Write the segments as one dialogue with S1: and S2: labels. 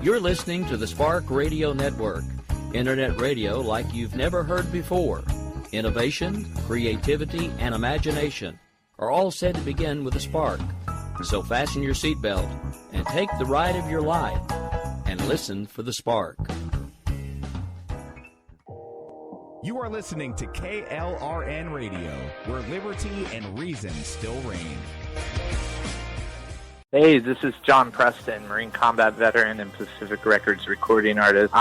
S1: You're listening to the Spark Radio Network, Internet radio like you've never heard before. Innovation, creativity, and imagination are all said to begin with a spark. So fasten your seatbelt and take the ride of your life and listen for the spark.
S2: You are listening to KLRN Radio, where liberty and reason still reign.
S3: Hey, this is John Preston, Marine Combat Veteran and Pacific Records recording artist.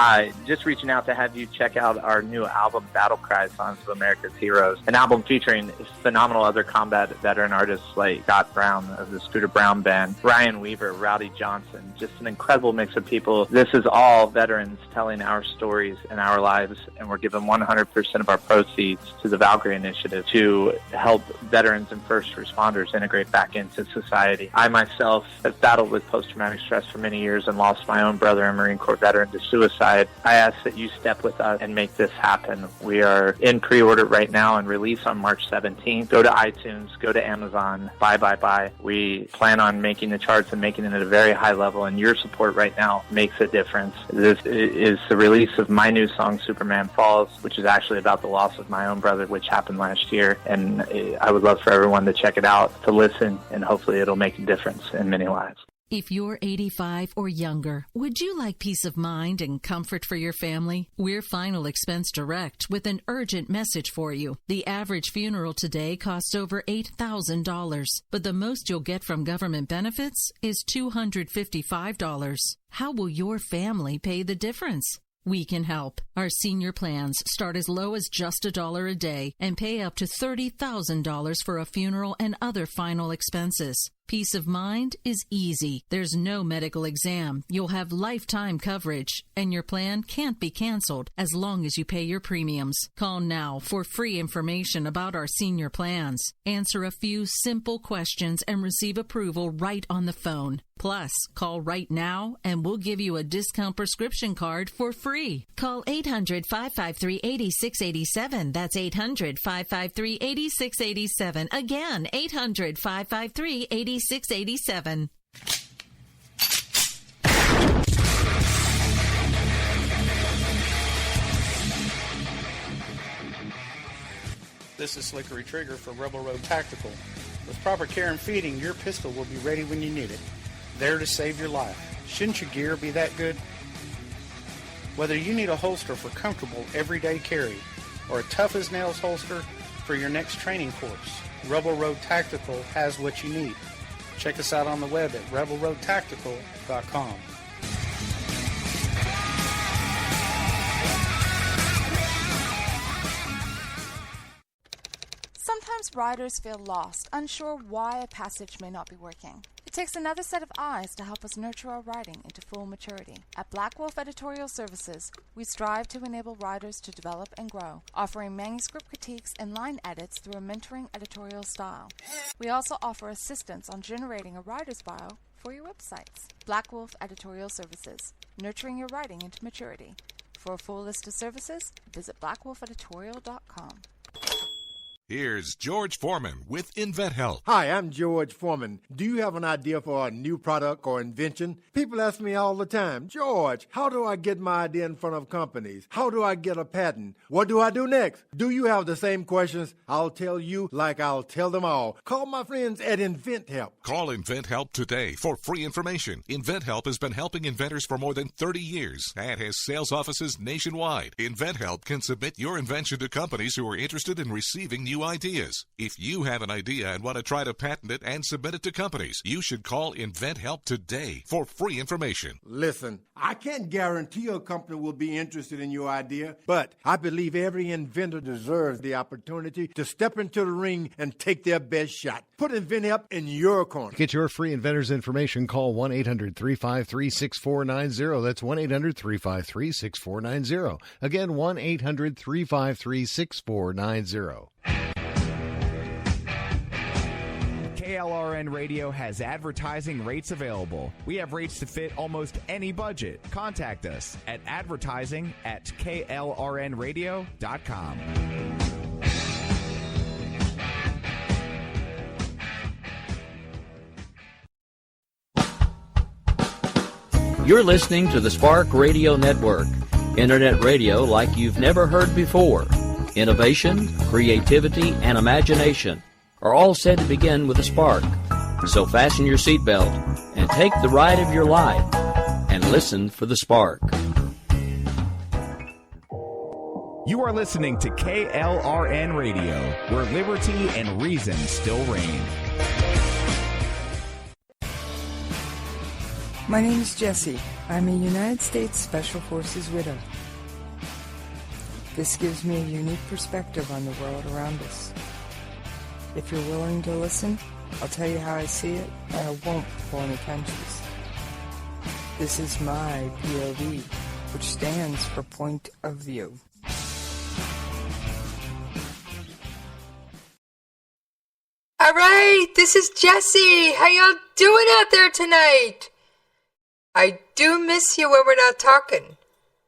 S3: Just reaching out to have you check out our new album, Battle Cry, Songs of America's Heroes, an album featuring phenomenal other combat veteran artists like Scott Brown of the Scooter Brown Band, Ryan Weaver, Rowdy Johnson, just an incredible mix of people. This is all veterans telling our stories and our lives, and we're giving 100% of our proceeds to the Valkyrie Initiative to help veterans and first responders integrate back into society. I myself have battled with post-traumatic stress for many years and lost my own brother, a Marine Corps veteran, to suicide. I ask that you step with us and make this happen. We are in pre-order right now and release on March 17th. Go to iTunes, go to Amazon, buy. We plan on making the charts and making it at a very high level, and your support right now makes a difference. This is the release of my new song, Superman Falls, which is actually about the loss of my own brother, which happened last year, and I would love for everyone to check it out, to listen, and hopefully it'll make a difference in many lives.
S4: If you're 85 or younger, would you like peace of mind and comfort for your family? We're Final Expense Direct with an urgent message for you. The average funeral today costs over $8,000, but the most you'll get from government benefits is $255. How will your family pay the difference? We can help. Our senior plans start as low as just $1 a day and pay up to $30,000 for a funeral and other final expenses. Peace of mind is easy. There's no medical exam. You'll have lifetime coverage, and your plan can't be canceled as long as you pay your premiums. Call now for free information about our senior plans. Answer a few simple questions and receive approval right on the phone. Plus, call right now and we'll give you a discount prescription card for free. Call 800-553-8687. That's 800-553-8687. Again, 800-553-8687. 687.
S5: This is Slickery Trigger for Rebel Road Tactical. With proper care and feeding, your pistol will be ready when you need it. There to save your life. Shouldn't your gear be that good? Whether you need a holster for comfortable everyday carry or a tough-as-nails holster for your next training course, Rebel Road Tactical has what you need. Check us out on the web at rebelroadtactical.com.
S6: Sometimes riders feel lost, unsure why a passage may not be working. It takes another set of eyes to help us nurture our writing into full maturity. At Black Wolf Editorial Services, we strive to enable writers to develop and grow, offering manuscript critiques and line edits through a mentoring editorial style. We also offer assistance on generating a writer's bio for your websites. Black Wolf Editorial Services, nurturing your writing into maturity. For a full list of services, visit blackwolfeditorial.com.
S7: Here's George Foreman with InventHelp.
S8: Hi, I'm George Foreman. Do you have an idea for a new product or invention? People ask me all the time, George, how do I get my idea in front of companies? How do I get a patent? What do I do next? Do you have the same questions? I'll tell you like I'll tell them all. Call my friends at InventHelp.
S7: Call InventHelp today for free information. InventHelp has been helping inventors for more than 30 years and has sales offices nationwide. InventHelp can submit your invention to companies who are interested in receiving new ideas. If you have an idea and want to try to patent it and submit it to companies, you should call InventHelp today for free information.
S8: Listen, I can't guarantee a company will be interested in your idea, but I believe every inventor deserves the opportunity to step into the ring and take their best shot. Put InventHelp in your corner.
S9: Get your free inventor's information. Call 1-800-353-6490. That's 1-800-353-6490. Again, 1-800-353-6490.
S2: KLRN Radio has advertising rates available. We have rates to fit almost any budget. Contact us at advertising@klrnradio.com.
S1: You're listening to the Spark Radio Network, Internet radio like you've never heard before. Innovation, creativity, and imagination are all said to begin with a spark. So fasten your seatbelt and take the ride of your life and listen for the spark.
S2: You are listening to KLRN Radio, where liberty and reason still reign.
S10: My name is Jessie. I'm a United States Special Forces widow. This gives me a unique perspective on the world around us. If you're willing to listen, I'll tell you how I see it, and I won't pull any punches. This is my POV, which stands for Point of View.
S11: All right, this is Jessie. How y'all doing out there tonight? I do miss you when we're not talking.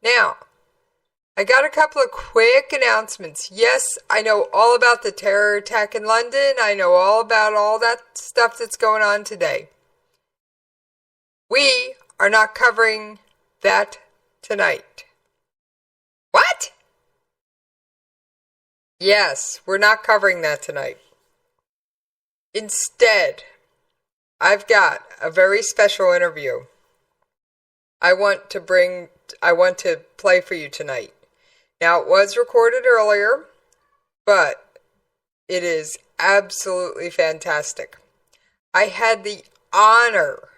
S11: Now, I got a couple of quick announcements. Yes, I know all about the terror attack in London. I know all about all that stuff that's going on today. We are not covering that tonight. What? Yes, we're not covering that tonight. Instead, I've got a very special interview I want to play for you tonight. Now, it was recorded earlier, but it is absolutely fantastic. I had the honor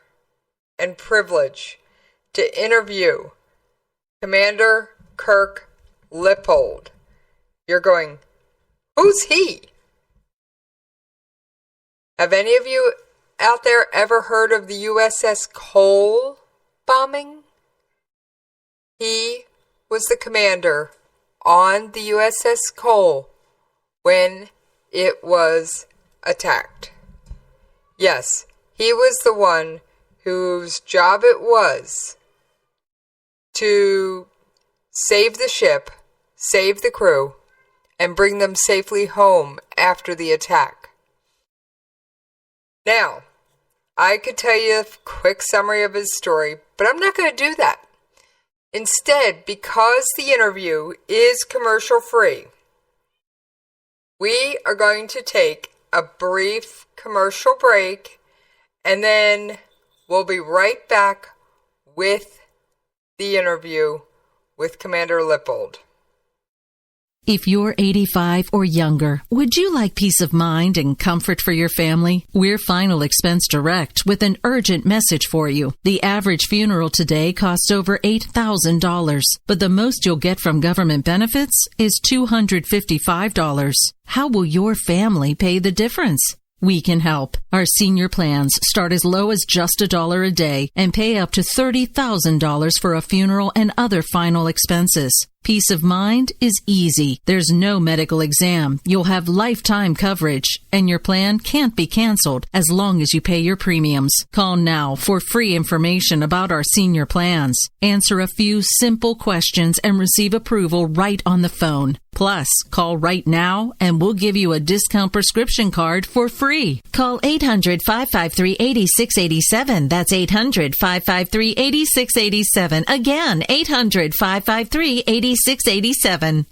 S11: and privilege to interview Commander Kirk Lippold. You're going, who's he? Have any of you out there ever heard of the USS Cole bombing? He was the commander on the USS Cole when it was attacked. Yes, he was the one whose job it was to save the ship, save the crew, and bring them safely home after the attack. Now, I could tell you a quick summary of his story, but I'm not going to do that. Instead, because the interview is commercial free, we are going to take a brief commercial break, and then we'll be right back with the interview with Commander Lippold.
S4: If you're 85 or younger, would you like peace of mind and comfort for your family? We're Final Expense Direct with an urgent message for you. The average funeral today costs over $8,000, but the most you'll get from government benefits is $255. How will your family pay the difference? We can help. Our senior plans start as low as just $1 a day and pay up to $30,000 for a funeral and other final expenses. Peace of mind is easy. There's no medical exam. You'll have lifetime coverage, and your plan can't be canceled as long as you pay your premiums. Call now for free information about our senior plans. Answer a few simple questions and receive approval right on the phone. Plus, call right now and we'll give you a discount prescription card for free. Call 800-553-8687. That's 800-553-8687. Again, 800-553-8687.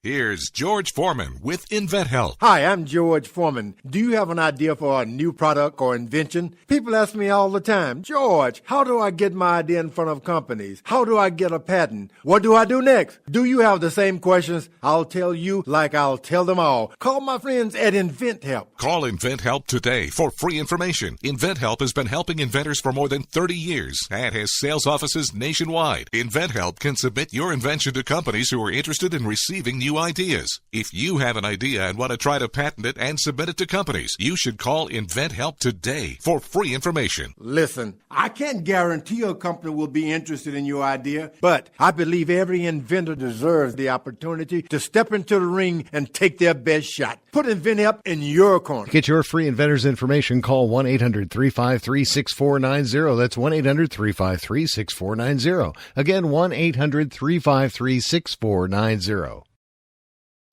S7: Here's George Foreman with InventHelp.
S8: Hi, I'm George Foreman. Do you have an idea for a new product or invention? People ask me all the time, George, how do I get my idea in front of companies? How do I get a patent? What do I do next? Do you have the same questions? I'll tell you like I'll tell them all. Call my friends at InventHelp.
S7: Call InventHelp today for free information. InventHelp has been helping inventors for more than 30 years and has sales offices nationwide. InventHelp can submit your invention to companies who are interested in receiving new ideas. If you have an idea and want to try to patent it and submit it to companies, you should call InventHelp today for free information.
S8: Listen, I can't guarantee a company will be interested in your idea, but I believe every inventor deserves the opportunity to step into the ring and take their best shot. Put InventHelp in your corner.
S9: Get your free inventor's information. Call 1-800-353-6490. That's 1-800-353-6490. Again, 1-800-353-6490.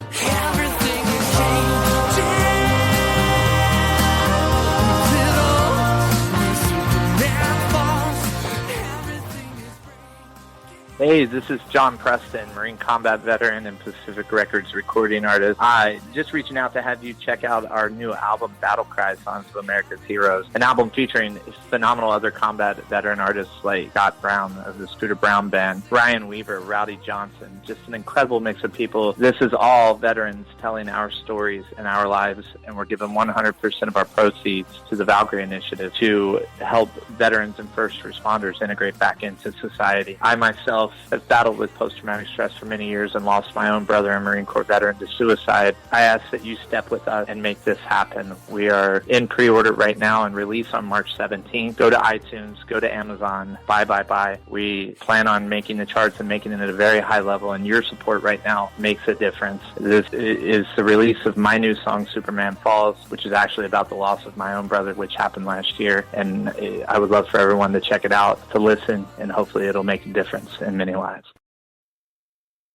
S12: Everything is changing. Little Superman falls.
S3: Hey, this is John Preston, Marine Combat Veteran and Pacific Records recording artist. Just reaching out to have you check out our new album, Battle Cry, Songs of America's Heroes, an album featuring phenomenal other combat veteran artists like Scott Brown of the Scooter Brown Band, Ryan Weaver, Rowdy Johnson, just an incredible mix of people. This is all veterans telling our stories and our lives, and we're giving 100% of our proceeds to the Valkyrie Initiative to help veterans and first responders integrate back into society. I myself have battled with post-traumatic stress for many years and lost my own brother, a Marine Corps veteran, to suicide. I ask that you step with us and make this happen. We are in pre-order right now and release on March 17th. Go to iTunes, go to Amazon, buy. We plan on making the charts and making it at a very high level, and your support right now makes a difference. This is the release of my new song, Superman Falls, which is actually about the loss of my own brother, which happened last year, and I would love for everyone to check it out, to listen, and hopefully it'll make a difference in many lives.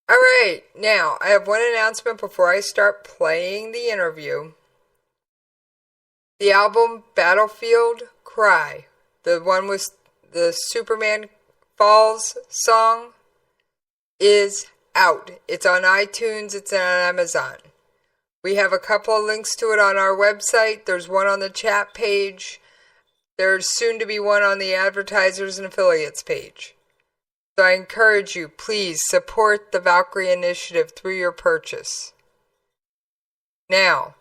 S11: All right, now I have one announcement before I start playing the interview. The album Battlefield Cry, the one with the Superman Falls song, is out. It's on iTunes, it's on Amazon. We have a couple of links to it on our website. There's one on the chat page. There's soon to be one on the advertisers and affiliates page. So I encourage you, please support the Valkyrie Initiative through your purchase. Now,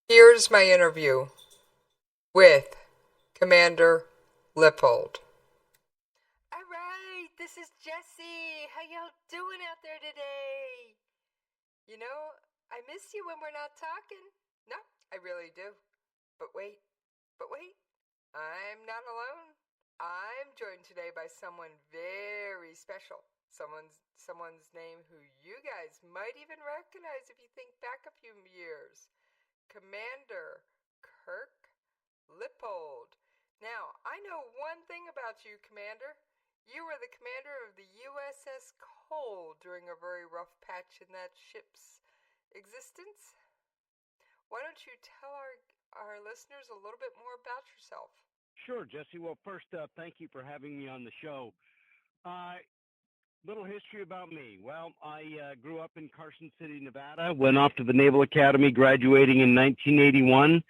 S11: here's my interview with Commander Lippold.
S13: All right, this is Jessie. How y'all doing out there today?
S11: You know, I miss you when we're not talking. No, I really do. But wait, I'm not alone. I'm joined today by someone very special. Someone's name who you guys might even recognize if you think back a few years. Commander Kirk Lippold. Now, I know one thing about you, Commander. You were the commander of the USS Cole during a very rough patch in that ship's existence. Why don't you tell our listeners a little bit more about yourself?
S14: Sure, Jesse. Well, first, thank you for having me on the show. Little history about me. Well, I grew up in Carson City, Nevada, went off to the Naval Academy, graduating in 1981,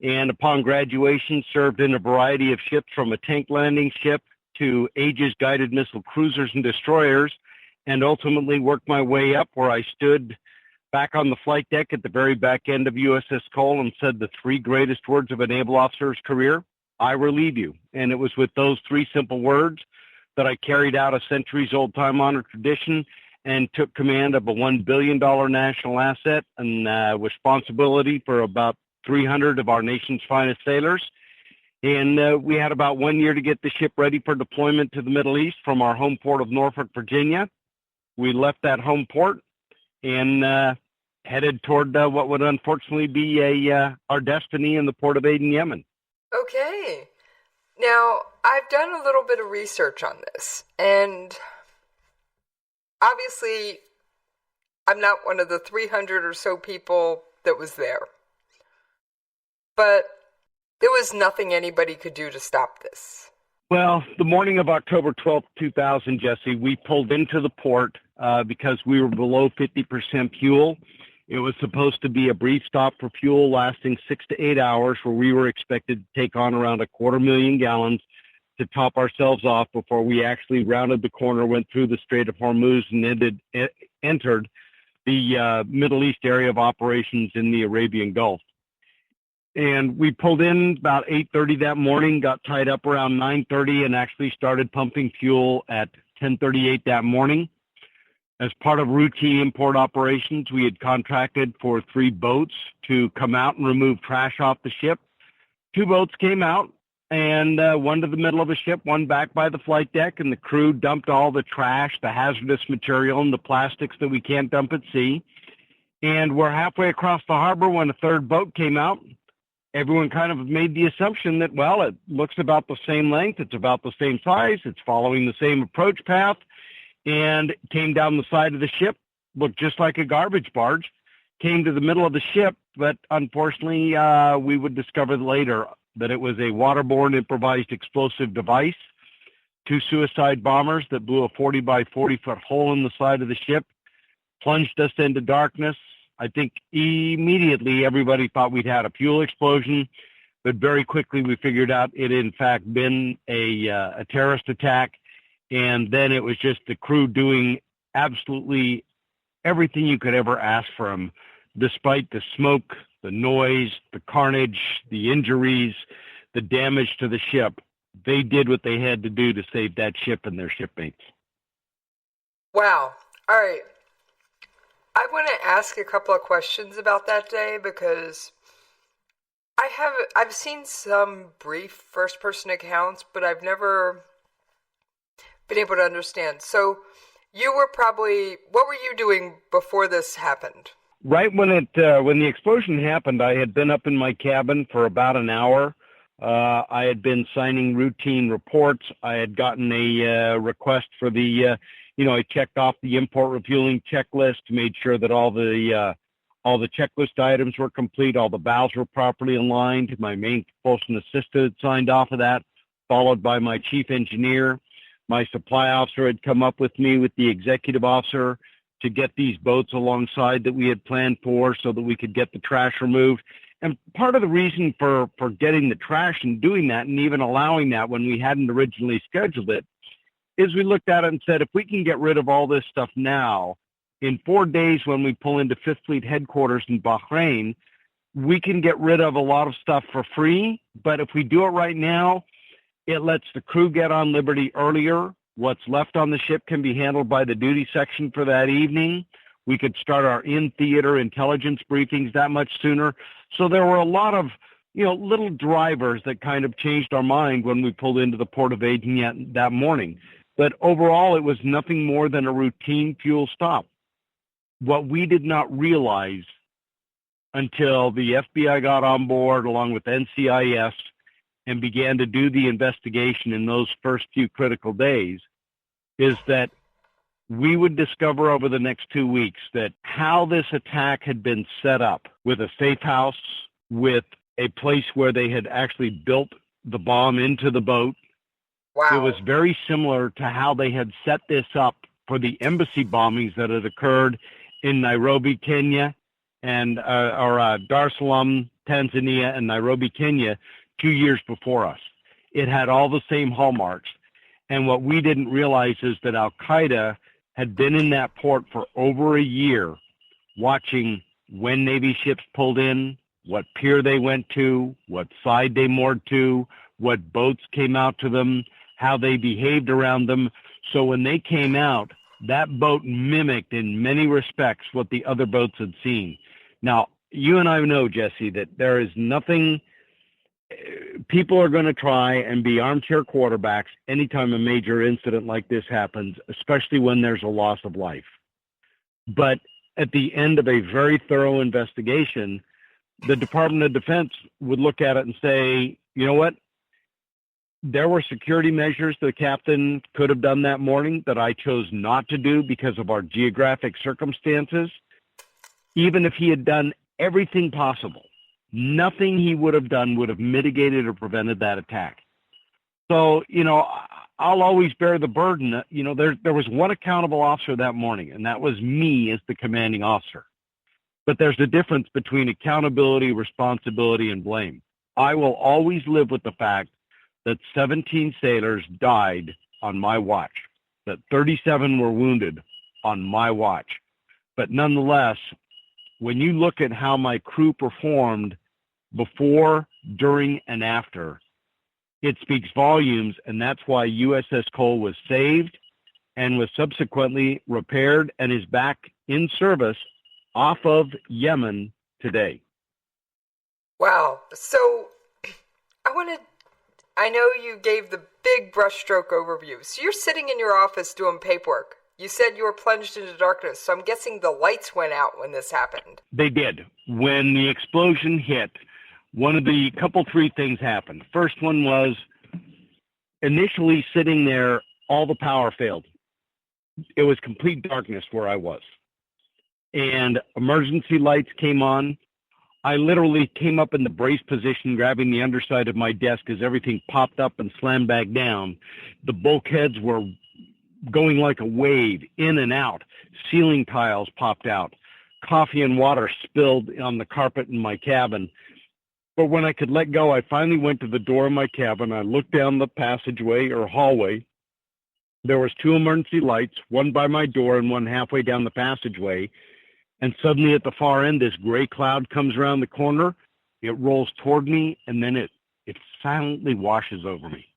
S14: and upon graduation served in a variety of ships, from a tank landing ship to Aegis guided missile cruisers and destroyers, and ultimately worked my way up where I stood back on the flight deck at the very back end of USS Cole and said the three greatest words of a naval officer's career: I relieve you. And it was with those three simple words that I carried out a centuries-old time-honored tradition and took command of a $1 billion national asset and responsibility for about 300 of our nation's finest sailors. And we had about 1 year to get the ship ready for deployment to the Middle East from our home port of Norfolk, Virginia. We left that home port and headed toward what would unfortunately be our destiny in the port of Aden, Yemen.
S11: Okay. Now, I've done a little bit of research on this, and obviously, I'm not one of the 300 or so people that was there. But there was nothing anybody could do to stop this.
S14: Well, the morning of October 12th, 2000, Jesse, we pulled into the port because we were below 50% fuel. It was supposed to be a brief stop for fuel lasting 6 to 8 hours, where we were expected to take on around 250,000 gallons to top ourselves off before we actually rounded the corner, went through the Strait of Hormuz, and entered the Middle East area of operations in the Arabian Gulf. And we pulled in about 8:30 that morning, got tied up around 9:30, and actually started pumping fuel at 10:38 that morning. As part of routine import operations, we had contracted for 3 boats to come out and remove trash off the ship. 2 boats came out, and one to the middle of the ship, one back by the flight deck, and the crew dumped all the trash, the hazardous material, and the plastics that we can't dump at sea. And we're halfway across the harbor when a 3rd boat came out. Everyone kind of made the assumption that, well, it looks about the same length, it's about the same size, it's following the same approach path, and came down the side of the ship, looked just like a garbage barge, came to the middle of the ship, but unfortunately we would discover later that it was a waterborne improvised explosive device. 2 suicide bombers that blew a 40 by 40 foot hole in the side of the ship, plunged us into darkness. I think immediately everybody thought we'd had a fuel explosion, but very quickly we figured out it in fact been a terrorist attack. And then it was just the crew doing absolutely everything you could ever ask for them, despite the smoke, the noise, the carnage, the injuries, the damage to the ship. They did what they had to do to save that ship and their shipmates.
S11: Wow. All right. I want to ask a couple of questions about that day because I've seen some brief first-person accounts, but I've never been able to understand. So you were what were you doing before this happened?
S14: Right when the explosion happened, I had been up in my cabin for about an hour. I had been signing routine reports. I had gotten a request for I checked off the import refueling checklist, made sure that all the checklist items were complete, all the valves were properly aligned. My main propulsion assistant had signed off of that, followed by my chief engineer. My supply officer had come up with me with the executive officer to get these boats alongside that we had planned for so that we could get the trash removed. And part of the reason for getting the trash and doing that and even allowing that when we hadn't originally scheduled it is we looked at it and said, if we can get rid of all this stuff now, in 4 days when we pull into Fifth Fleet headquarters in Bahrain, we can get rid of a lot of stuff for free. But if we do it right now, it lets the crew get on liberty earlier. What's left on the ship can be handled by the duty section for that evening. We could start our in-theater intelligence briefings that much sooner. So there were a lot of, little drivers that kind of changed our mind when we pulled into the port of Aden that morning. But overall, it was nothing more than a routine fuel stop. What we did not realize until the FBI got on board along with NCIS and began to do the investigation in those first few critical days is that we would discover over the next 2 weeks that how this attack had been set up with a safe house, with a place where they had actually built the bomb into the boat.
S11: Wow.
S14: It was very similar to how they had set this up for the embassy bombings that had occurred in Nairobi, Kenya, and Dar es Salaam, Tanzania, and Nairobi, Kenya, 2 years before us. It had all the same hallmarks. And what we didn't realize is that Al-Qaeda had been in that port for over a year, watching when Navy ships pulled in, what pier they went to, what side they moored to, what boats came out to them, how they behaved around them. So when they came out, that boat mimicked in many respects what the other boats had seen. Now, you and I know, Jesse, that there is nothing. People are going to try and be armchair quarterbacks anytime a major incident like this happens, especially when there's a loss of life. But at the end of a very thorough investigation, the Department of Defense would look at it and say, you know what? There were security measures the captain could have done that morning that I chose not to do because of our geographic circumstances. Even if he had done everything possible, nothing he would have done would have mitigated or prevented that attack. So, I'll always bear the burden. There was one accountable officer that morning, and that was me as the commanding officer. But there's a difference between accountability, responsibility, and blame. I will always live with the fact that 17 sailors died on my watch, that 37 were wounded on my watch. But nonetheless, when you look at how my crew performed before, during, and after, it speaks volumes, and that's why USS Cole was saved and was subsequently repaired and is back in service off of Yemen today.
S11: Wow. So I know you gave the big brushstroke overview. So you're sitting in your office doing paperwork. You said you were plunged into darkness, so I'm guessing the lights went out when this happened.
S14: They did. When the explosion hit, three things happened. First one was initially sitting there, all the power failed. It was complete darkness where I was. And emergency lights came on. I literally came up in the brace position, grabbing the underside of my desk as everything popped up and slammed back down The bulkheads were going like a wave, in and out. Ceiling tiles popped out. Coffee and water spilled on the carpet in my cabin. But when I could let go, I finally went to the door of my cabin. I looked down the passageway or hallway. There was 2 emergency lights, one by my door and one halfway down the passageway. And suddenly at the far end, this gray cloud comes around the corner. It rolls toward me, and then it silently washes over me.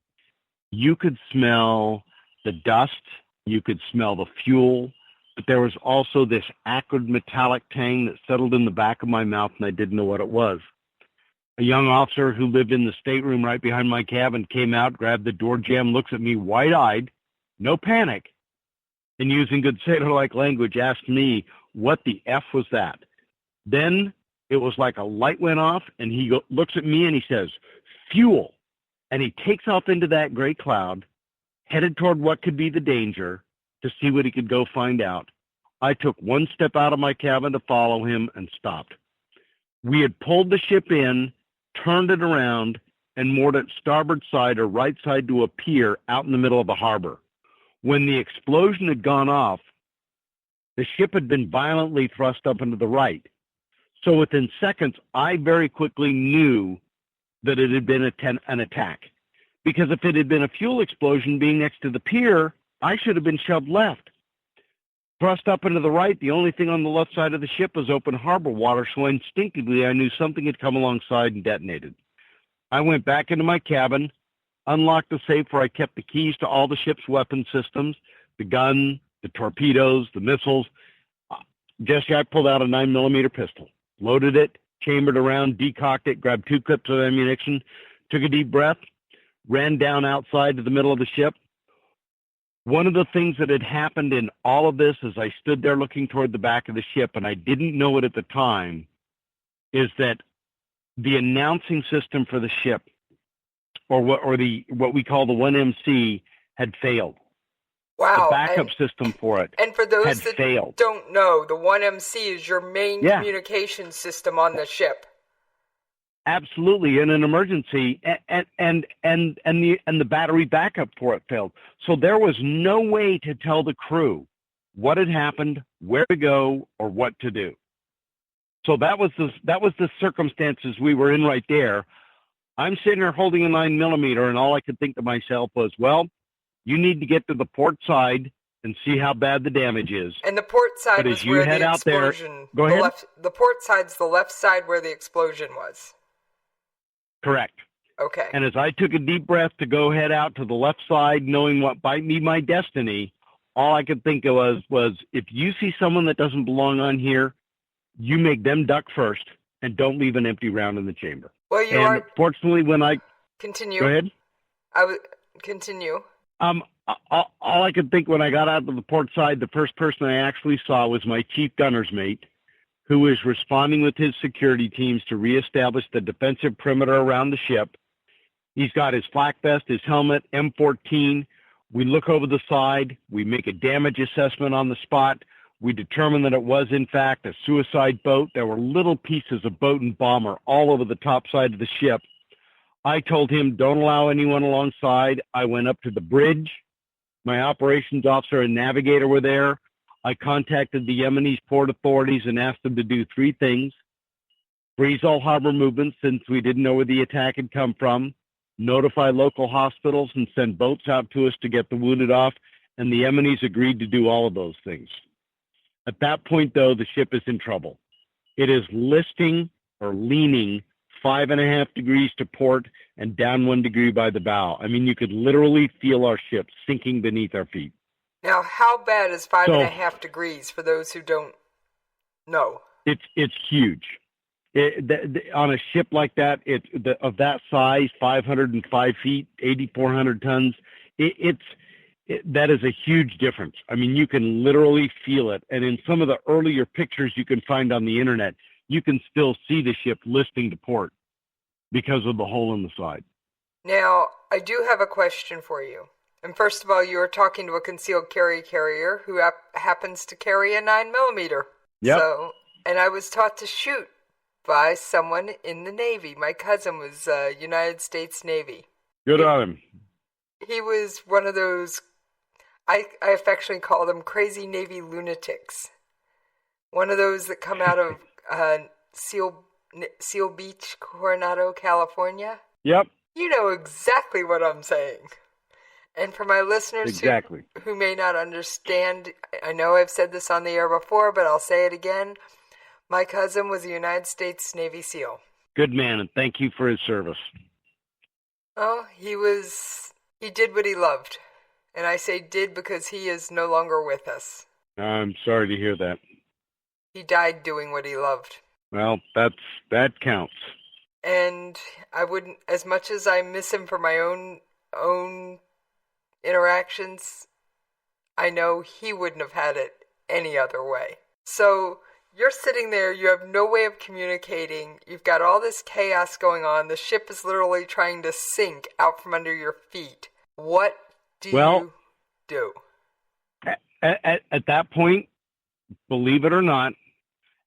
S14: You could smell the dust. You could smell the fuel. But there was also this acrid metallic tang that settled in the back of my mouth, and I didn't know what it was. A young officer who lived in the stateroom right behind my cabin came out, grabbed the door jamb, looks at me wide-eyed, no panic, and using good sailor-like language asked me, what the F was that? Then it was like a light went off, and he looks at me and he says, fuel. And he takes off into that gray cloud, headed toward what could be the danger, to see what he could go find out. I took one step out of my cabin to follow him and stopped. We had pulled the ship in, turned it around, and moored it starboard side or right side to a pier out in the middle of the harbor. When the explosion had gone off, the ship had been violently thrust up into the right. So within seconds, I very quickly knew that it had been an attack. Because if it had been a fuel explosion being next to the pier, I should have been shoved left. Thrust up into the right, the only thing on the left side of the ship was open harbor water, so instinctively I knew something had come alongside and detonated. I went back into my cabin, unlocked the safe where I kept the keys to all the ship's weapon systems, the gun, the torpedoes, the missiles. Jesse, I pulled out a 9mm pistol, loaded it, chambered around, decocked it, grabbed 2 clips of ammunition, took a deep breath, ran down outside to the middle of the ship. One of the things that had happened in all of this as I stood there looking toward the back of the ship, and I didn't know it at the time, is that the announcing system for the ship, or what we call the 1MC, had failed.
S11: Wow.
S14: The backup system for it
S11: and for those that
S14: failed.
S11: Don't know, the 1MC is your main communication system on the ship.
S14: Absolutely, in an emergency, and the battery backup for it failed. So there was no way to tell the crew what had happened, where to go, or what to do. So that was the circumstances we were in right there. I'm sitting there holding a 9mm, and all I could think to myself was, well, you need to get to the port side and see how bad the damage is.
S11: And the port side was where the explosion.
S14: Go ahead.
S11: The port side's the left side where the explosion was.
S14: Correct.
S11: Okay.
S14: And as I took a deep breath to go head out to the left side, knowing what might be my destiny, all I could think of was if you see someone that doesn't belong on here, you make them duck first and don't leave an empty round in the chamber.
S11: Well,
S14: fortunately, when I
S11: continue.
S14: Go ahead.
S11: I would continue.
S14: All I could think when I got out to the port side, the first person I actually saw was my chief gunner's mate, who was responding with his security teams to reestablish the defensive perimeter around the ship. He's got his flak vest, his helmet, M14. We look over the side. We make a damage assessment on the spot. We determine that it was, in fact, a suicide boat. There were little pieces of boat and bomber all over the top side of the ship. I told him, don't allow anyone alongside. I went up to the bridge. My operations officer and navigator were there. I contacted the Yemenese port authorities and asked them to do 3 things. Freeze all harbor movements since we didn't know where the attack had come from. Notify local hospitals and send boats out to us to get the wounded off. And the Yemenis agreed to do all of those things. At that point, though, the ship is in trouble. It is listing or leaning 5.5 degrees to port and down 1 degree by the bow. I mean, you could literally feel our ship sinking beneath our feet.
S11: Now, how bad is 5.5 degrees for those who don't know?
S14: It's huge. On a ship like that, of that size, 505 feet, 8,400 tons, that is a huge difference. I mean, you can literally feel it. And in some of the earlier pictures you can find on the internet, you can still see the ship listing to port because of the hole in the side.
S11: Now, I do have a question for you. And first of all, you are talking to a concealed carry carrier who happens to carry a 9mm.
S14: Yep.
S11: So, and I was taught to shoot by someone in the Navy. My cousin was United States Navy.
S14: Good on him.
S11: he was one of those, I affectionately call them crazy Navy lunatics. One of those that come out of Seal Beach, Coronado, California.
S14: Yep.
S11: You know exactly what I'm saying. And for my listeners who may not understand, I know I've said this on the air before, but I'll say it again. My cousin was a United States Navy SEAL.
S14: Good man, and thank you for his service.
S11: Oh, he did what he loved. And I say did because he is no longer with us.
S14: I'm sorry to hear that.
S11: He died doing what he loved.
S14: Well, that counts.
S11: And I wouldn't, as much as I miss him for my own interactions, I know he wouldn't have had it any other way. So you're sitting there, you have no way of communicating, you've got all this chaos going on, the ship is literally trying to sink out from under your feet. What do you do?
S14: At that point, believe it or not,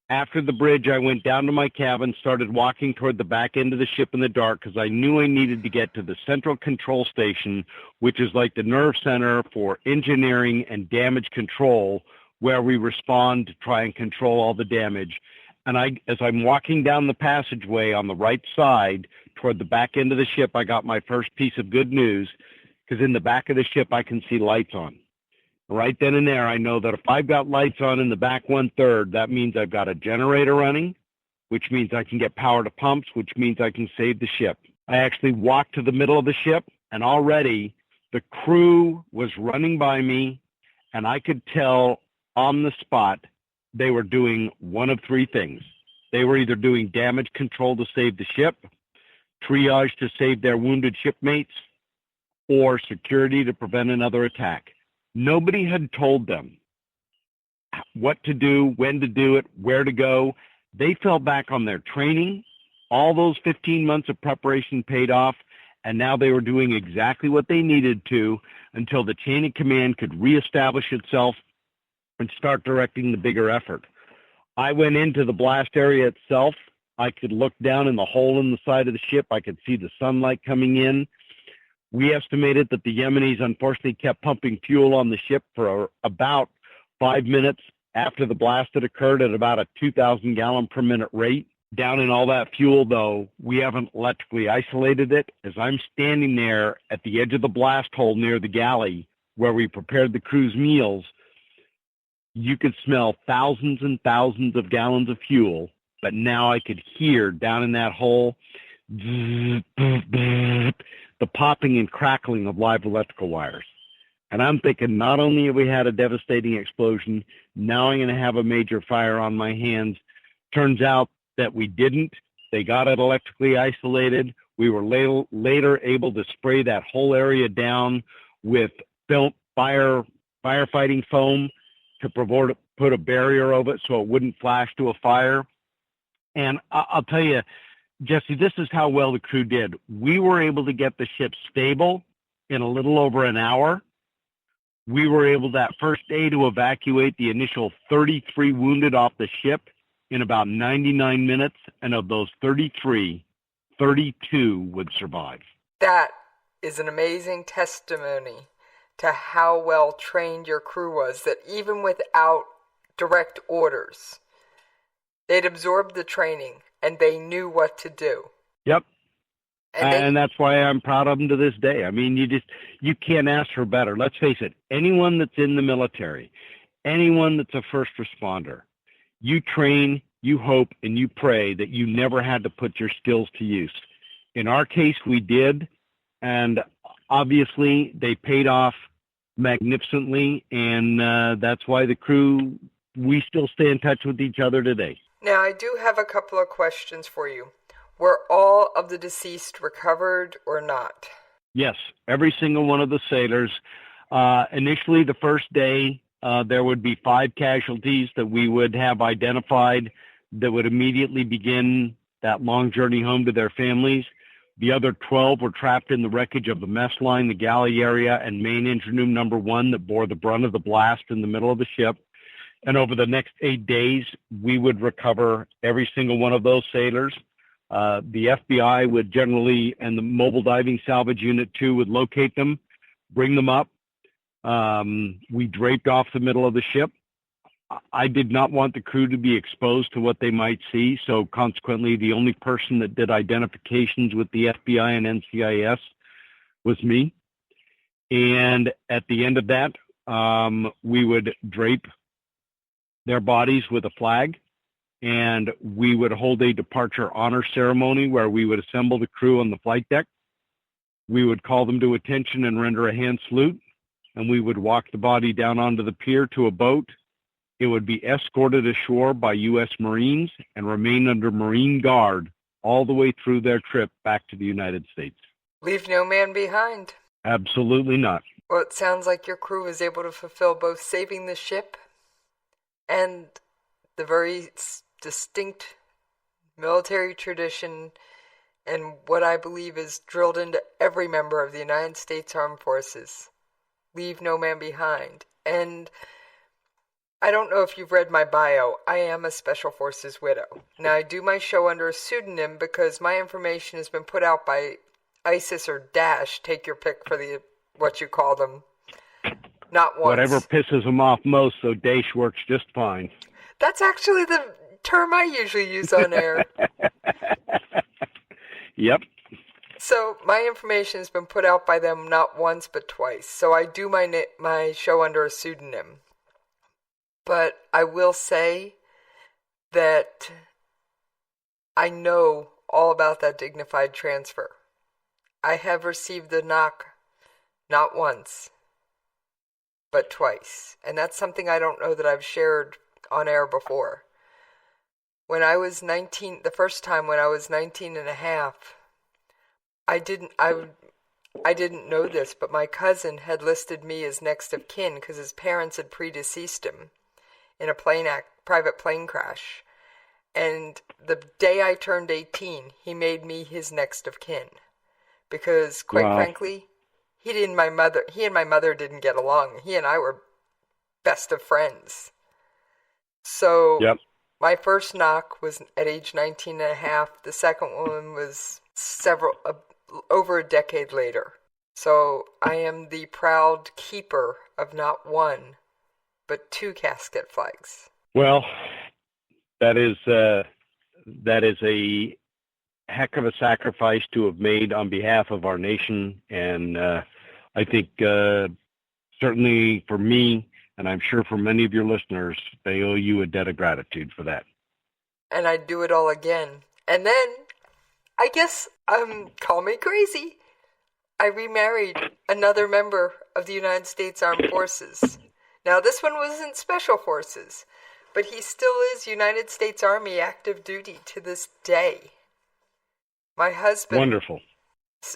S14: after the bridge, I went down to my cabin, started walking toward the back end of the ship in the dark because I knew I needed to get to the central control station, which is like the nerve center for engineering and damage control, where we respond to try and control all the damage. And as I'm walking down the passageway on the right side toward the back end of the ship, I got my first piece of good news, because in the back of the ship, I can see lights on. Right then and there, I know that if I've got lights on in the back 1/3, that means I've got a generator running, which means I can get power to pumps, which means I can save the ship. I actually walked to the middle of the ship, and already the crew was running by me, and I could tell on the spot they were doing one of three things. They were either doing damage control to save the ship, triage to save their wounded shipmates, or security to prevent another attack. Nobody had told them what to do, when to do it, where to go. They fell back on their training. All those 15 months of preparation paid off, and now they were doing exactly what they needed to until the chain of command could reestablish itself and start directing the bigger effort. I went into the blast area itself. I could look down in the hole in the side of the ship. I could see the sunlight coming in. We estimated that the Yemenis unfortunately kept pumping fuel on the ship for about 5 minutes after the blast had occurred at about a 2,000 gallon per minute rate. Down in all that fuel, though, we haven't electrically isolated it. As I'm standing there at the edge of the blast hole near the galley where we prepared the crew's meals, you could smell thousands and thousands of gallons of fuel, but now I could hear down in that hole the popping and crackling of live electrical wires. And I'm thinking, not only have we had a devastating explosion, now I'm going to have a major fire on my hands. Turns out that we didn't. They got it electrically isolated. We were later able to spray that whole area down with firefighting foam to put a barrier over it so it wouldn't flash to a fire. And I'll tell you, Jesse, this is how well the crew did. We were able to get the ship stable in a little over an hour. We were able that first day to evacuate the initial 33 wounded off the ship in about 99 minutes, and of those 33, 32 would survive.
S11: That is an amazing testimony to how well trained your crew was, that even without direct orders, they'd absorbed the training and they knew what to do.
S14: Yep. And that's why I'm proud of them to this day. I mean, you can't ask for better. Let's face it, anyone that's in the military, anyone that's a first responder, you train, you hope, and you pray that you never had to put your skills to use. In our case, we did, and obviously they paid off magnificently, and that's why the crew, we still stay in touch with each other today.
S11: Now, I do have a couple of questions for you. Were all of the deceased recovered or not?
S14: Yes, every single one of the sailors. Initially, the first day, there would be 5 casualties that we would have identified that would immediately begin that long journey home to their families. The other 12 were trapped in the wreckage of the mess line, the galley area, and main engine room number 1 that bore the brunt of the blast in the middle of the ship. And over the next 8 days, we would recover every single one of those sailors. The FBI would generally, and the Mobile Diving Salvage Unit 2 would locate them. bring them up. We draped off the middle of the ship. I did not want the crew to be exposed to what they might see, so consequently, the only person that did identifications with the FBI and NCIS was me. And at the end of that, we would drape their bodies with a flag, and we would hold a departure honor ceremony where we would assemble the crew on the flight deck. We would call them to attention and render a hand salute, and we would walk the body down onto the pier to a boat. It would be escorted ashore by U.S. Marines and remain under Marine guard all the way through their trip back to the United States.
S11: Leave no man behind.
S14: Absolutely not.
S11: Well, it sounds like your crew was able to fulfill both saving the ship and the very distinct military tradition and what I believe is drilled into every member of the United States Armed Forces. Leave no man behind. And I don't know if you've read my bio. I am a Special Forces widow. Now, I do my show under a pseudonym because my information has been put out by ISIS or Daesh. Take your pick for what you call them. Not once.
S14: Whatever pisses them off most, so Daesh works just fine.
S11: That's actually the term I usually use on air.
S14: Yep.
S11: So my information has been put out by them not once but twice. So I do my show under a pseudonym. But I will say that I know all about that dignified transfer. I have received the knock not once, but twice. And that's something I don't know that I've shared on air before. When I was 19, the first time when I was 19 and a half, I didn't know this, but my cousin had listed me as next of kin because his parents had predeceased him in a private plane crash. And the day I turned 18, he made me his next of kin. Because, quite frankly, he and my mother didn't get along. He and I were best of friends. So my first knock was at age 19 and a half. The second one was over a decade later. So I am the proud keeper of not one, but 2 casket flags.
S14: Well, that is a heck of a sacrifice to have made on behalf of our nation, and I think certainly for me, and I'm sure for many of your listeners, they owe you a debt of gratitude for that.
S11: And I'd do it all again. And then, I guess, call me crazy, I remarried another member of the United States Armed Forces. Now, this one wasn't Special Forces, but he still is United States Army active duty to this day. My husband...
S14: Wonderful.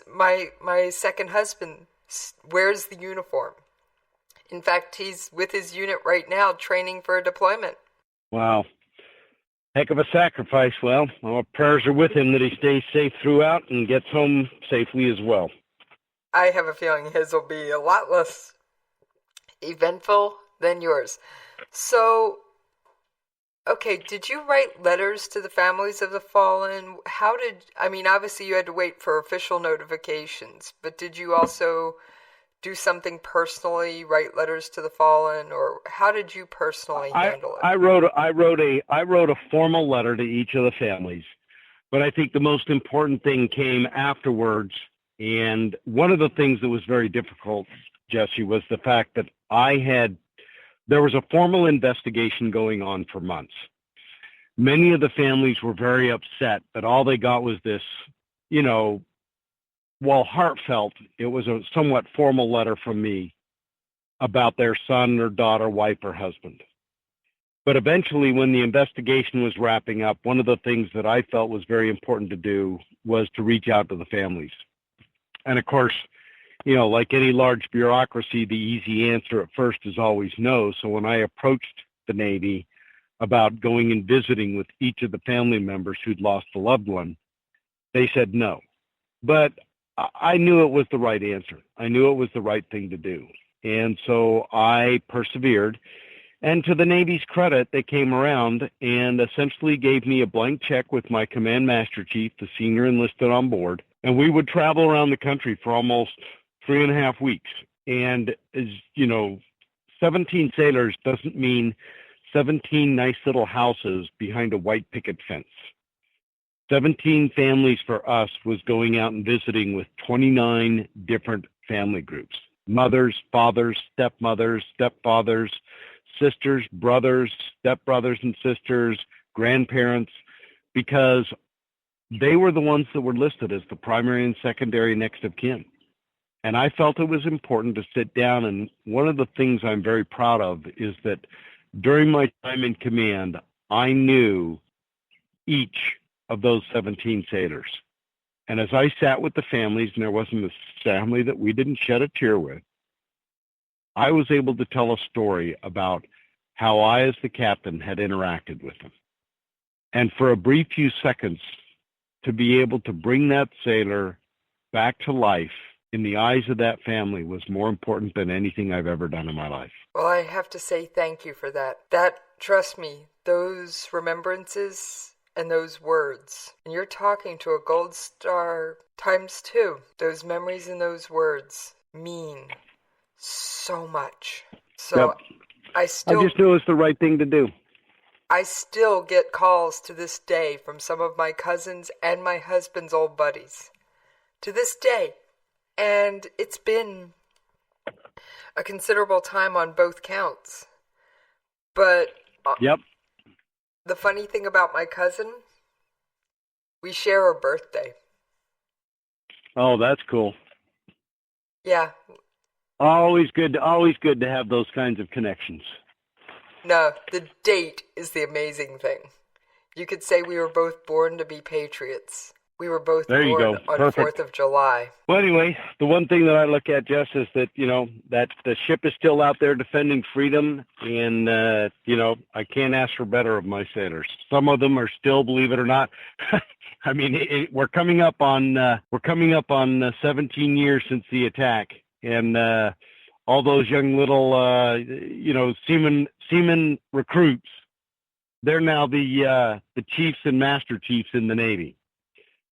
S11: My second husband wears the uniform. In fact, he's with his unit right now training for a deployment.
S14: Wow. Heck of a sacrifice. Well, our prayers are with him that he stays safe throughout and gets home safely as well.
S11: I have a feeling his will be a lot less eventful than yours. So, okay, did you write letters to the families of the fallen? Obviously you had to wait for official notifications, but did you also do something personally, write letters to the fallen, or how did you personally handle it?
S14: I wrote a formal letter to each of the families, but I think the most important thing came afterwards. And one of the things that was very difficult, Jesse, was the fact that there was a formal investigation going on for months. Many of the families were very upset that all they got was this, while heartfelt, it was a somewhat formal letter from me about their son or daughter, wife or husband. But eventually, when the investigation was wrapping up, one of the things that I felt was very important to do was to reach out to the families. And of course, like any large bureaucracy, the easy answer at first is always no. So when I approached the Navy about going and visiting with each of the family members who'd lost a loved one, they said no. But I knew it was the right answer. I knew it was the right thing to do. And so I persevered. And to the Navy's credit, they came around and essentially gave me a blank check with my command master chief, the senior enlisted on board. And we would travel around the country for almost 3.5 weeks. And, 17 sailors doesn't mean 17 nice little houses behind a white picket fence. 17 families for us was going out and visiting with 29 different family groups. Mothers, fathers, stepmothers, stepfathers, sisters, brothers, stepbrothers and sisters, grandparents, because they were the ones that were listed as the primary and secondary next of kin. And I felt it was important to sit down, and one of the things I'm very proud of is that during my time in command, I knew each of those 17 sailors. And as I sat with the families, and there wasn't a family that we didn't shed a tear with, I was able to tell a story about how I, as the captain, had interacted with them. And for a brief few seconds, to be able to bring that sailor back to life in the eyes of that family was more important than anything I've ever done in my life.
S11: Well, I have to say thank you for that. Trust me, those remembrances and those words, and you're talking to a Gold Star ×2. Those memories and those words mean so much. So
S14: yep. I just knew it was the right thing to do.
S11: I still get calls to this day from some of my cousins and my husband's old buddies. To this day. And it's been a considerable time on both counts. But
S14: yep.
S11: The funny thing about my cousin, we share a birthday.
S14: Oh, that's cool.
S11: Yeah.
S14: Always good to have those kinds of connections.
S11: No, the date is the amazing thing. You could say we were both born to be patriots. We were both born on
S14: Perfect.
S11: 4th of July.
S14: Well, anyway, the one thing that I look at, Jess, is that, that the ship is still out there defending freedom. And, I can't ask for better of my sailors. Some of them are still, believe it or not, I mean, we're coming up on 17 years since the attack. And all those young little, seaman recruits, they're now the chiefs and master chiefs in the Navy.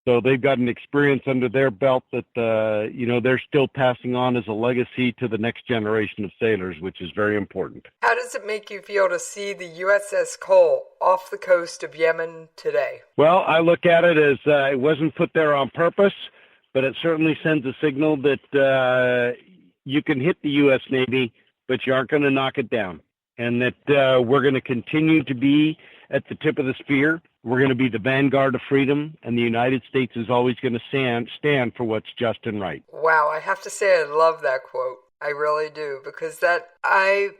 S14: So they've got an experience under their belt that, they're still passing on as a legacy to the next generation of sailors, which is very important.
S11: How does it make you feel to see the USS Cole off the coast of Yemen today?
S14: Well, I look at it as it wasn't put there on purpose, but it certainly sends a signal that you can hit the U.S. Navy, but you aren't going to knock it down, and that we're going to continue to be at the tip of the spear. We're going to be the vanguard of freedom, and the United States is always going to stand for what's just and right.
S11: Wow, I have to say I love that quote. I really do, because I've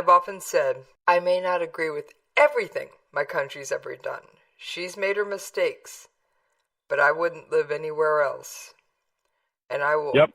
S11: often said I may not agree with everything my country's ever done. She's made her mistakes, but I wouldn't live anywhere else. And I will.
S14: Yep,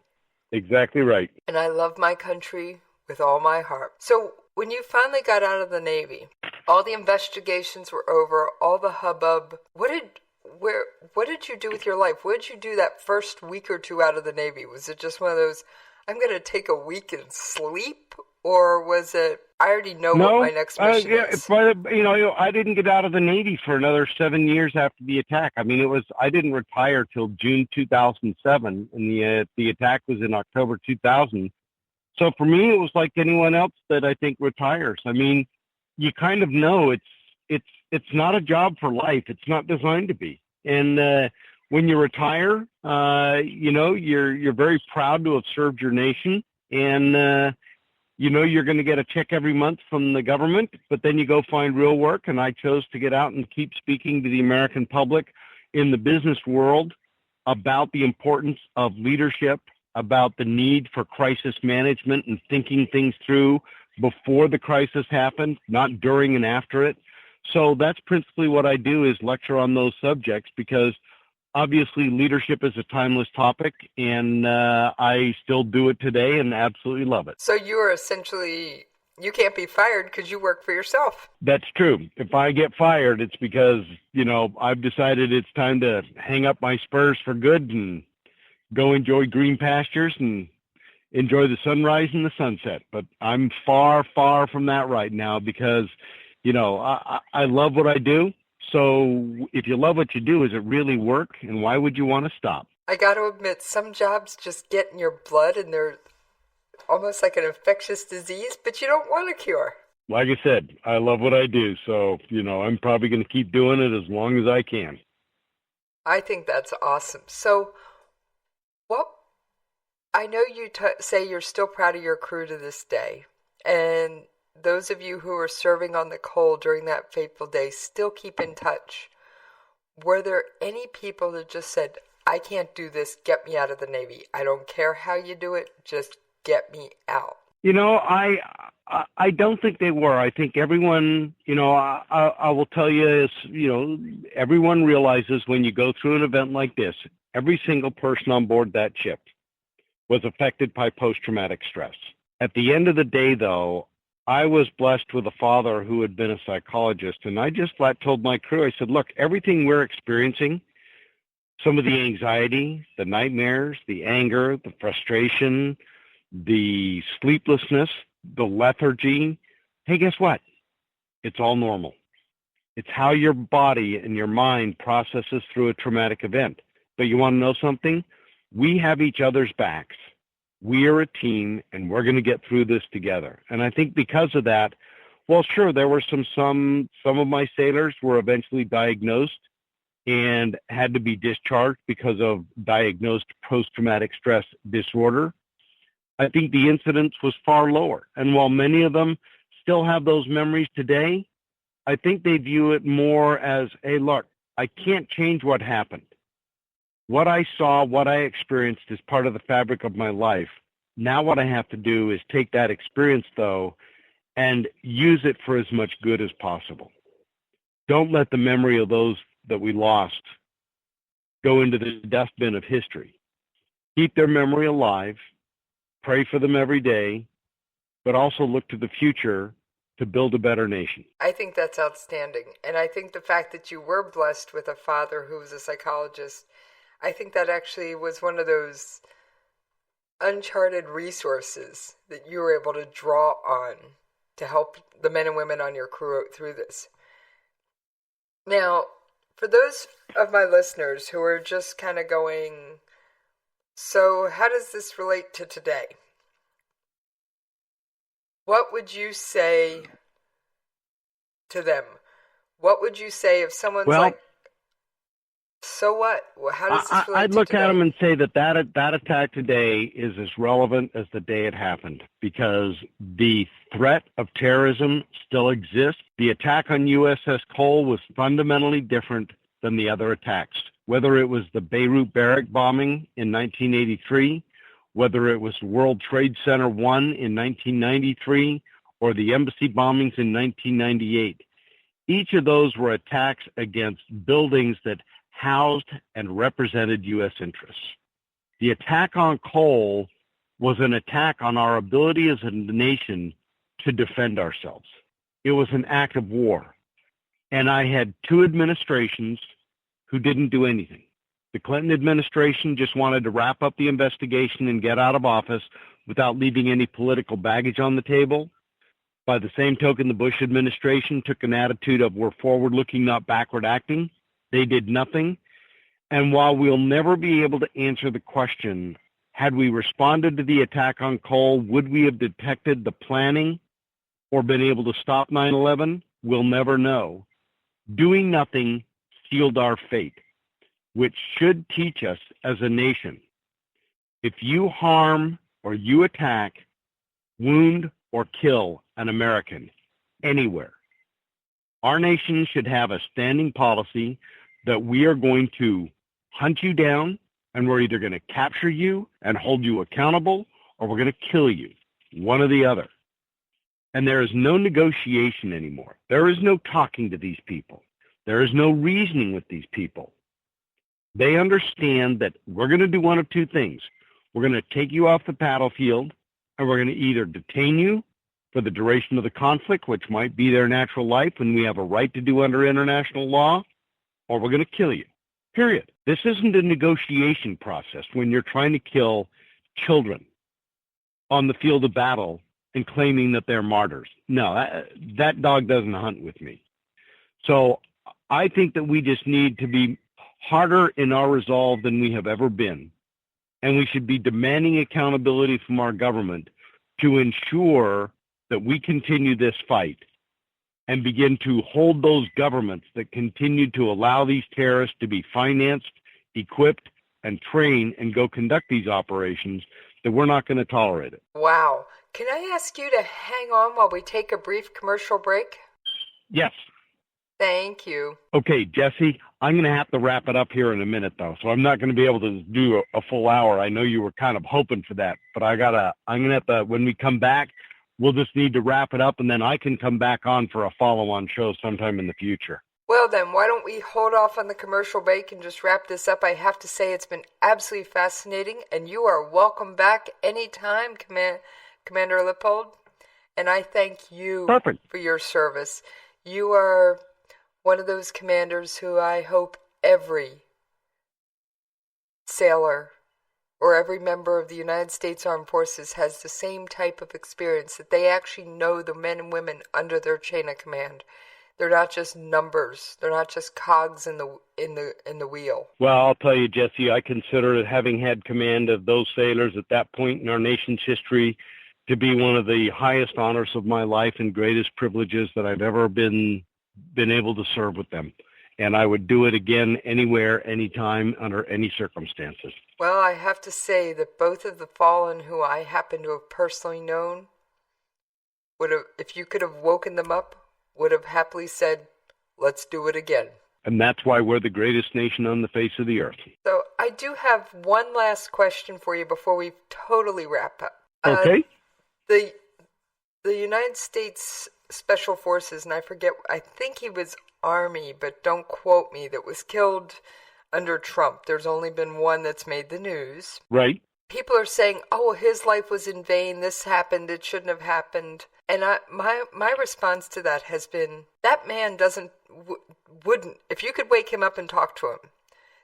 S14: exactly right.
S11: And I love my country with all my heart. So when you finally got out of the Navy, all the investigations were over, all the hubbub. What did you do with your life? What did you do that first week or two out of the Navy? Was it just one of those, I'm going to take a week and sleep? Or was it, I already know what my next mission is?
S14: I didn't get out of the Navy for another 7 years after the attack. I mean, I didn't retire till June 2007, and the attack was in October 2000. So for me, it was like anyone else that I think retires. I mean, you kind of know it's not a job for life. It's not designed to be. And when you retire, you're very proud to have served your nation, and you're going to get a check every month from the government, but then you go find real work. And I chose to get out and keep speaking to the American public in the business world about the importance of leadership, about the need for crisis management and thinking things through before the crisis happened, not during and after it. So that's principally what I do, is lecture on those subjects, because obviously leadership is a timeless topic, and I still do it today and absolutely love it.
S11: So you are essentially, you can't be fired because you work for yourself.
S14: That's true. If I get fired, it's because, I've decided it's time to hang up my spurs for good and go enjoy green pastures and enjoy the sunrise and the sunset. But I'm far, far from that right now, because, I love what I do. So if you love what you do, is it really work? And why would you want to stop?
S11: I got to admit, some jobs just get in your blood and they're almost like an infectious disease, but you don't want a cure.
S14: Like I said, I love what I do, so, I'm probably going to keep doing it as long as I can.
S11: I think that's awesome. So, I know you say you're still proud of your crew to this day, and those of you who are serving on the Cole during that fateful day still keep in touch. Were there any people that just said, I can't do this, get me out of the Navy. I don't care how you do it, just get me out?
S14: I don't think they were. I think everyone, I will tell you, everyone realizes when you go through an event like this, every single person on board that ship was affected by post-traumatic stress. At the end of the day, though, I was blessed with a father who had been a psychologist, and I just told my crew, I said, look, everything we're experiencing, some of the anxiety, the nightmares, the anger, the frustration, the sleeplessness, the lethargy, hey, guess what? It's all normal. It's how your body and your mind processes through a traumatic event. But you want to know something? We have each other's backs. We are a team, and we're going to get through this together. And I think because of that, well, sure, there were some of my sailors were eventually diagnosed and had to be discharged because of diagnosed post-traumatic stress disorder. I think the incidence was far lower. And while many of them still have those memories today, I think they view it more as, hey, look, I can't change what happened. What I saw, what I experienced is part of the fabric of my life. Now what I have to do is take that experience, though, and use it for as much good as possible. Don't let the memory of those that we lost go into the dustbin of history. Keep their memory alive. Pray for them every day, but also look to the future to build a better nation.
S11: I think that's outstanding. And I think the fact that you were blessed with a father who was a psychologist, I think that actually was one of those uncharted resources that you were able to draw on to help the men and women on your crew through this. Now, for those of my listeners who are just kind of going, so how does this relate to today? What would you say to them? What would you say if someone's like, so what? Well, how does this relate
S14: I'd
S11: to
S14: look
S11: today?
S14: at them and say that attack today is as relevant as the day it happened, because the threat of terrorism still exists. The attack on USS Cole was fundamentally different than the other attacks, whether it was the Beirut barrack bombing in 1983, whether it was World Trade Center 1 in 1993, or the embassy bombings in 1998. Each of those were attacks against buildings that housed and represented U.S. interests. The attack on Cole was an attack on our ability as a nation to defend ourselves. It was an act of war. And I had two administrations who didn't do anything. The Clinton administration just wanted to wrap up the investigation and get out of office without leaving any political baggage on the table. By the same token, the Bush administration took an attitude of we're forward-looking, not backward-acting. They did nothing. And while we'll never be able to answer the question, had we responded to the attack on Cole, would we have detected the planning or been able to stop 9/11? We'll never know. Doing nothing sealed our fate, which should teach us as a nation. If you harm or you attack, wound or kill an American anywhere, our nation should have a standing policy that we are going to hunt you down, and we're either going to capture you and hold you accountable, or we're going to kill you, one or the other. And there is no negotiation anymore. There is no talking to these people. There is no reasoning with these people. They understand that we're going to do one of two things. We're going to take you off the battlefield, and we're going to either detain you for the duration of the conflict, which might be their natural life and we have a right to do under international law, or we're going to kill you, period. This isn't a negotiation process when you're trying to kill children on the field of battle and claiming that they're martyrs. No, that dog doesn't hunt with me. So I think that we just need to be harder in our resolve than we have ever been. And we should be demanding accountability from our government to ensure that we continue this fight and begin to hold those governments that continue to allow these terrorists to be financed, equipped, and trained and go conduct these operations, that we're not going to tolerate it.
S11: Wow. Can I ask you to hang on while we take a brief commercial break?
S14: Yes.
S11: Thank you.
S14: Okay, Jesse, I'm going to have to wrap it up here in a minute, though, so I'm not going to be able to do a full hour. I know you were kind of hoping for that, but I'm going to have to, when we come back, we'll just need to wrap it up, and then I can come back on for a follow-on show sometime in the future.
S11: Well then, why don't we hold off on the commercial break and just wrap this up? I have to say it's been absolutely fascinating, and you are welcome back anytime, Commander Lippold. And I thank you for your service. You are one of those commanders who I hope every sailor or every member of the United States Armed Forces has the same type of experience, that they actually know the men and women under their chain of command. They're not just numbers. They're not just cogs in the wheel.
S14: Well, I'll tell you, Jesse, I consider having had command of those sailors at that point in our nation's history to be one of the highest honors of my life and greatest privileges that I've ever been able to serve with them. And I would do it again anywhere, anytime, under any circumstances.
S11: Well, I have to say that both of the fallen who I happen to have personally known would have, if you could have woken them up, would have happily said, let's do it again.
S14: And that's why we're the greatest nation on the face of the earth.
S11: So I do have one last question for you before we totally wrap up.
S14: Okay.
S11: The United States Special Forces, and I think he was Army, but don't quote me, that was killed under Trump. There's only been one that's made the news.
S14: Right. People
S11: are saying, oh, his life was in vain. This happened. It shouldn't have happened. And my response to that has been, that man wouldn't, if you could wake him up and talk to him,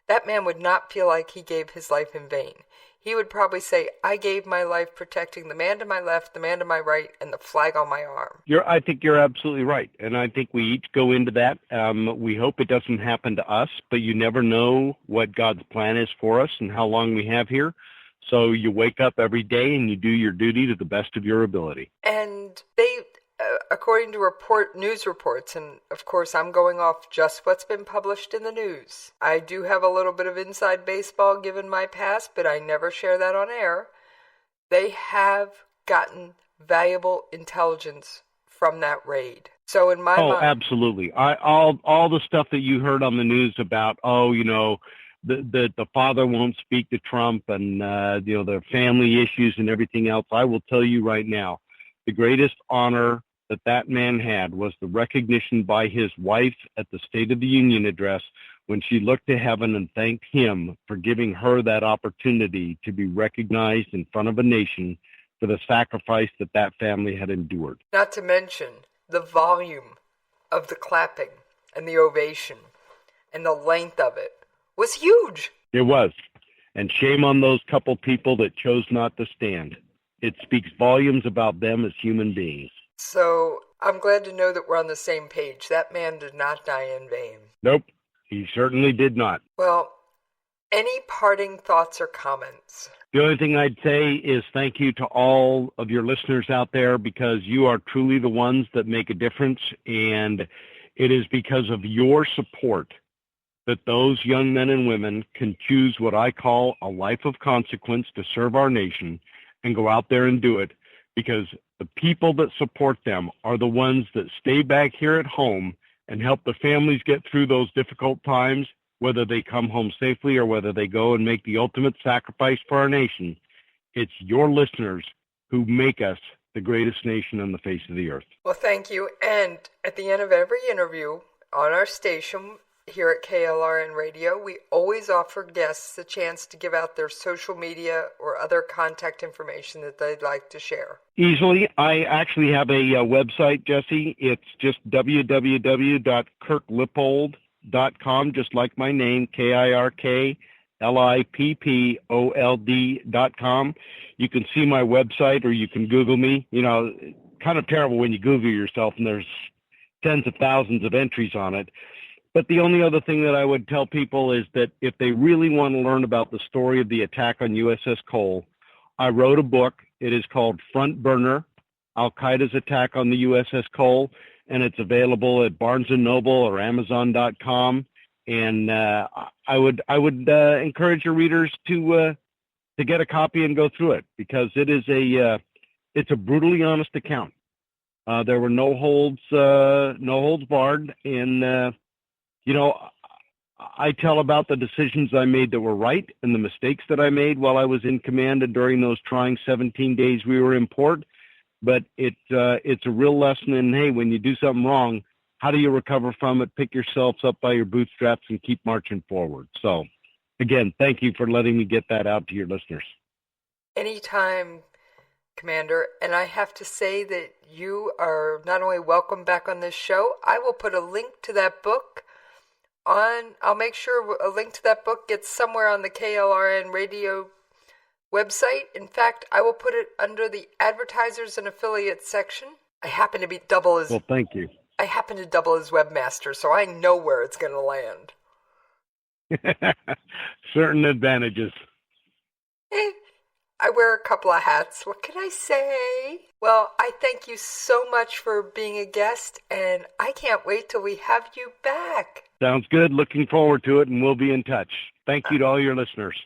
S11: that man would not feel like he gave his life in vain. He would probably say, I gave my life protecting the man to my left, the man to my right, and the flag on my arm.
S14: I think you're absolutely right. And I think we each go into that. We hope it doesn't happen to us, but you never know what God's plan is for us and how long we have here. So you wake up every day and you do your duty to the best of your ability.
S11: And they, according to news reports, and of course I'm going off just what's been published in the news. I do have a little bit of inside baseball given my past, but I never share that on air. They have gotten valuable intelligence from that raid. So in my mind...
S14: absolutely. All the stuff that you heard on the news about, the father won't speak to Trump and, their family issues and everything else. I will tell you right now, the greatest honor that man had was the recognition by his wife at the State of the Union address when she looked to heaven and thanked him for giving her that opportunity to be recognized in front of a nation for the sacrifice that family had endured.
S11: Not to mention the volume of the clapping and the ovation and the length of it was huge.
S14: It was. And shame on those couple people that chose not to stand. It speaks volumes about them as human beings.
S11: So I'm glad to know that we're on the same page. That man did not die in vain.
S14: Nope, he certainly did not.
S11: Well, any parting thoughts or comments?
S14: The only thing I'd say is thank you to all of your listeners out there, because you are truly the ones that make a difference. And it is because of your support that those young men and women can choose what I call a life of consequence to serve our nation and go out there and do it, because the people that support them are the ones that stay back here at home and help the families get through those difficult times, whether they come home safely or whether they go and make the ultimate sacrifice for our nation. It's your listeners who make us the greatest nation on the face of the earth.
S11: Well, thank you. And at the end of every interview on our station here at KLRN Radio, we always offer guests the chance to give out their social media or other contact information that they'd like to share.
S14: Easily. I actually have a website, Jesse. It's just www.kirklippold.com, just like my name, KirkLippold.com. You can see my website, or you can Google me. Kind of terrible when you Google yourself and there's tens of thousands of entries on it. But the only other thing that I would tell people is that if they really want to learn about the story of the attack on USS Cole, I wrote a book. It is called Front Burner, Al-Qaeda's Attack on the USS Cole, and it's available at Barnes & Noble or Amazon.com. And I would encourage your readers to get a copy and go through it, because it's a brutally honest account. There were no holds barred, and I tell about the decisions I made that were right and the mistakes that I made while I was in command and during those trying 17 days we were in port. But it's a real lesson in, hey, when you do something wrong, how do you recover from it? Pick yourselves up by your bootstraps and keep marching forward. So, again, thank you for letting me get that out to your listeners.
S11: Anytime, Commander. And I have to say that you are not only welcome back on this show, I will put a link to that book I'll make sure a link to that book gets somewhere on the KLRN radio website. In fact, I will put it under the advertisers and affiliates section. I happen to be double as...
S14: Well, thank you.
S11: I happen to double as webmaster, so I know where it's going to land.
S14: Certain advantages.
S11: I wear a couple of hats. What can I say? Well, I thank you so much for being a guest, and I can't wait till we have you back.
S14: Sounds good. Looking forward to it, and we'll be in touch. Thank you to all your listeners.